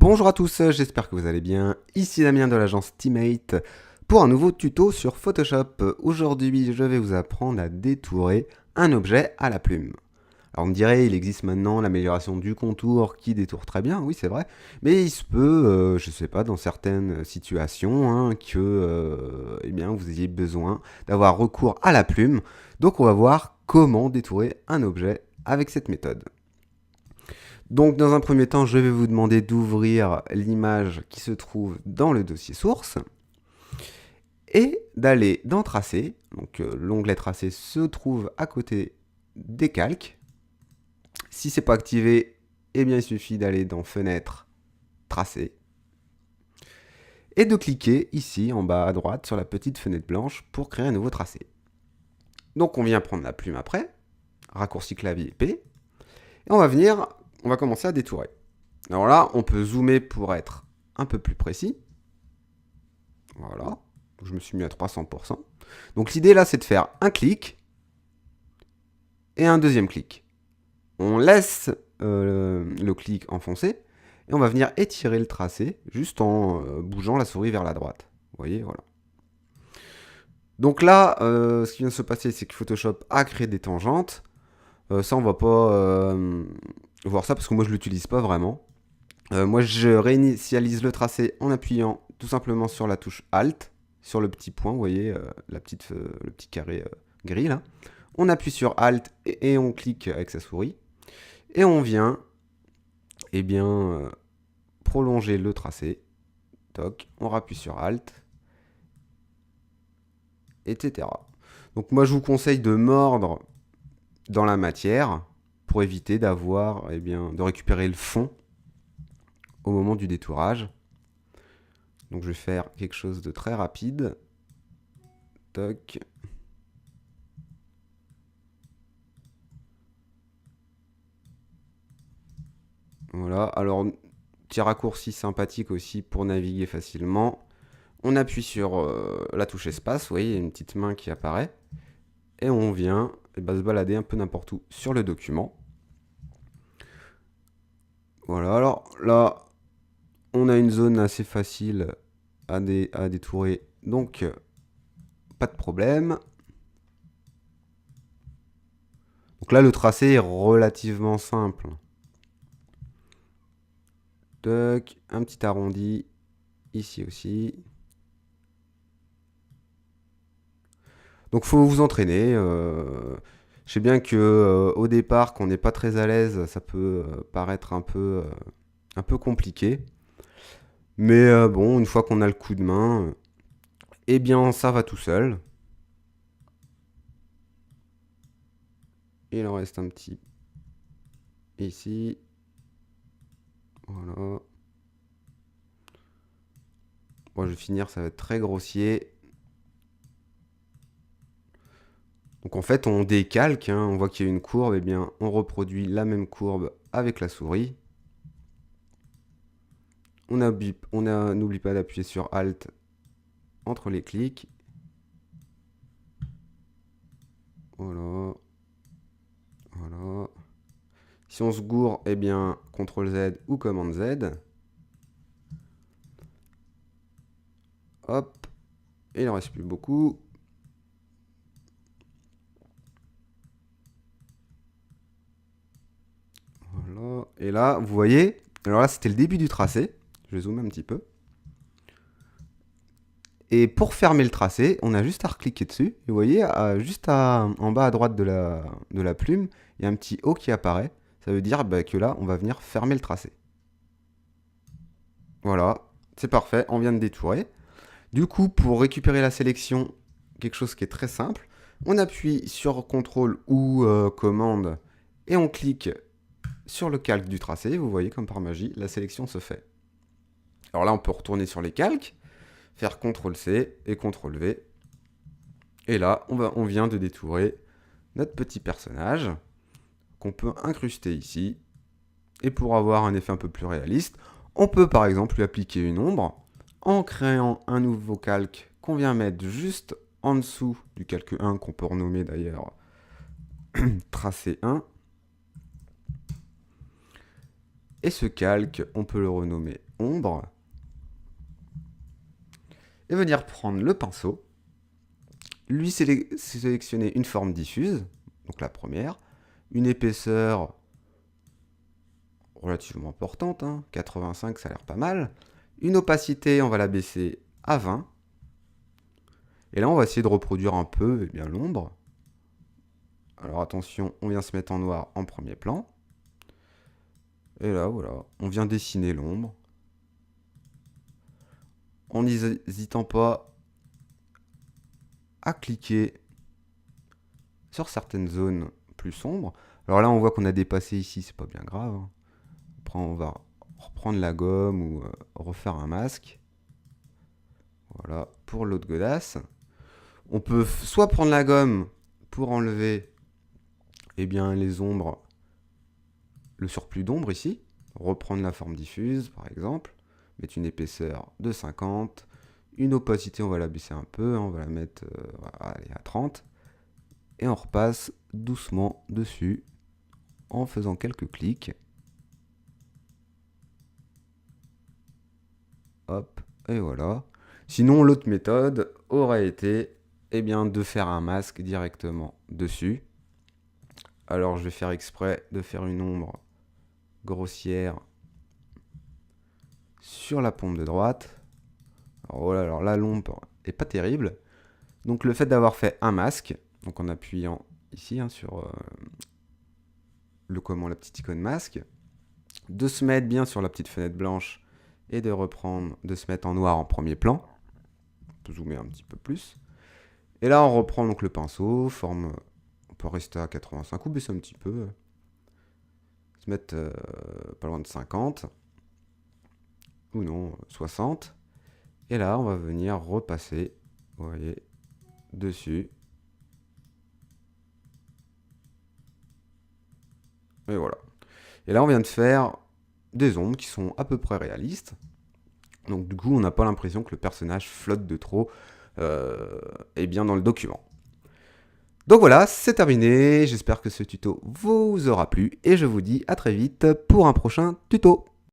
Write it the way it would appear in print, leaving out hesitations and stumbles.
Bonjour à tous, j'espère que vous allez bien. Ici Damien de l'agence Teammate pour un nouveau tuto sur Photoshop. Aujourd'hui, je vais vous apprendre à détourer un objet à la plume. Alors on me dirait, il existe maintenant l'amélioration du contour qui détourne très bien, oui c'est vrai, mais il se peut, je sais pas, dans certaines situations, que eh bien, vous ayez besoin d'avoir recours à la plume. Donc on va voir comment détourer un objet avec cette méthode. Donc dans un premier temps, je vais vous demander d'ouvrir l'image qui se trouve dans le dossier source et d'aller dans Tracé. Donc l'onglet Tracé se trouve à côté des calques. Si ce n'est pas activé, eh bien il suffit d'aller dans Fenêtre, Tracé et de cliquer ici en bas à droite sur la petite fenêtre blanche pour créer un nouveau tracé. Donc on vient prendre la plume après, raccourci clavier P, et on va commencer à détourer. Alors là, on peut zoomer pour être un peu plus précis. Voilà, je me suis mis à 300%. Donc l'idée là, c'est de faire un clic et un deuxième clic. On laisse le clic enfoncé et on va venir étirer le tracé juste en bougeant la souris vers la droite. Vous voyez, voilà. Donc là, ce qui vient de se passer, c'est que Photoshop a créé des tangentes. Ça, on va pas voir ça parce que moi, je l'utilise pas vraiment. Moi, je réinitialise le tracé en appuyant tout simplement sur la touche Alt, sur le petit point, vous voyez, le petit carré gris là. On appuie sur Alt et on clique avec sa souris. Et on vient, eh bien, prolonger le tracé. Toc, on rappuie sur Alt, etc. Donc moi, je vous conseille de mordre dans la matière pour éviter d'avoir, eh bien, de récupérer le fond au moment du détourage. Donc je vais faire quelque chose de très rapide. Toc. Voilà, alors petit raccourci sympathique aussi pour naviguer facilement. On appuie sur la touche espace, vous voyez, il y a une petite main qui apparaît. Et on vient se balader un peu n'importe où sur le document. Voilà, alors là, on a une zone assez facile à détourer, donc pas de problème. Donc là, le tracé est relativement simple. Toc, un petit arrondi, ici aussi. Donc faut vous entraîner. Je sais bien que au départ, qu'on n'est pas très à l'aise, ça peut paraître un peu compliqué. Mais bon, une fois qu'on a le coup de main, eh bien ça va tout seul. Il en reste un petit ici. Voilà. Bon, je vais finir, ça va être très grossier. Donc en fait, on décalque, on voit qu'il y a une courbe, et bien on reproduit la même courbe avec la souris. On n'oublie pas d'appuyer sur Alt entre les clics. Voilà. Voilà. Si on se gourre, eh bien, CTRL Z ou commande Z. Hop. Et il en reste plus beaucoup. Voilà. Et là, vous voyez, alors là, c'était le début du tracé. Je vais zoomer un petit peu. Et pour fermer le tracé, on a juste à recliquer dessus. Et vous voyez, en bas à droite de la plume, il y a un petit O qui apparaît. Ça veut dire que là, on va venir fermer le tracé. Voilà, c'est parfait, on vient de détourer. Du coup, pour récupérer la sélection, quelque chose qui est très simple, on appuie sur CTRL ou commande et on clique sur le calque du tracé. Vous voyez, comme par magie, la sélection se fait. Alors là, on peut retourner sur les calques, faire CTRL-C et CTRL-V. Et là, on vient de détourer notre petit personnage qu'on peut incruster ici. Et pour avoir un effet un peu plus réaliste, on peut par exemple lui appliquer une ombre en créant un nouveau calque qu'on vient mettre juste en dessous du calque 1, qu'on peut renommer d'ailleurs tracé 1. Et ce calque, on peut le renommer ombre. Et venir prendre le pinceau, lui sélectionner une forme diffuse, donc la première, une épaisseur relativement importante, 85 ça a l'air pas mal, une opacité on va la baisser à 20, et là on va essayer de reproduire un peu l'ombre. Alors attention, on vient se mettre en noir en premier plan, et là voilà, on vient dessiner l'ombre, en n'hésitant pas à cliquer sur certaines zones plus sombres. Alors là, on voit qu'on a dépassé ici, c'est pas bien grave. Après, on va reprendre la gomme ou refaire un masque. Voilà, pour l'autre godasse. On peut soit prendre la gomme pour enlever les ombres, le surplus d'ombre ici. Reprendre la forme diffuse, par exemple. Mettre une épaisseur de 50. Une opacité, on va la baisser un peu. On va la mettre à 30. Et on repasse doucement dessus en faisant quelques clics. Hop, et voilà. Sinon, l'autre méthode aurait été de faire un masque directement dessus. Alors, je vais faire exprès de faire une ombre grossière sur la paume de droite. Alors là, l'ombre est pas terrible. Donc, le fait d'avoir fait un masque, donc en appuyant ici sur la petite icône masque, de se mettre bien sur la petite fenêtre blanche et de se mettre en noir en premier plan. On peut zoomer un petit peu plus. Et là, on reprend donc le pinceau, on peut rester à 85 ou baisser un petit peu. Se mettre pas loin de 50. Ou non, 60. Et là, on va venir repasser, vous voyez, dessus. Et voilà. Et là, on vient de faire des ombres qui sont à peu près réalistes. Donc du coup, on n'a pas l'impression que le personnage flotte de trop dans le document. Donc voilà, c'est terminé. J'espère que ce tuto vous aura plu et je vous dis à très vite pour un prochain tuto.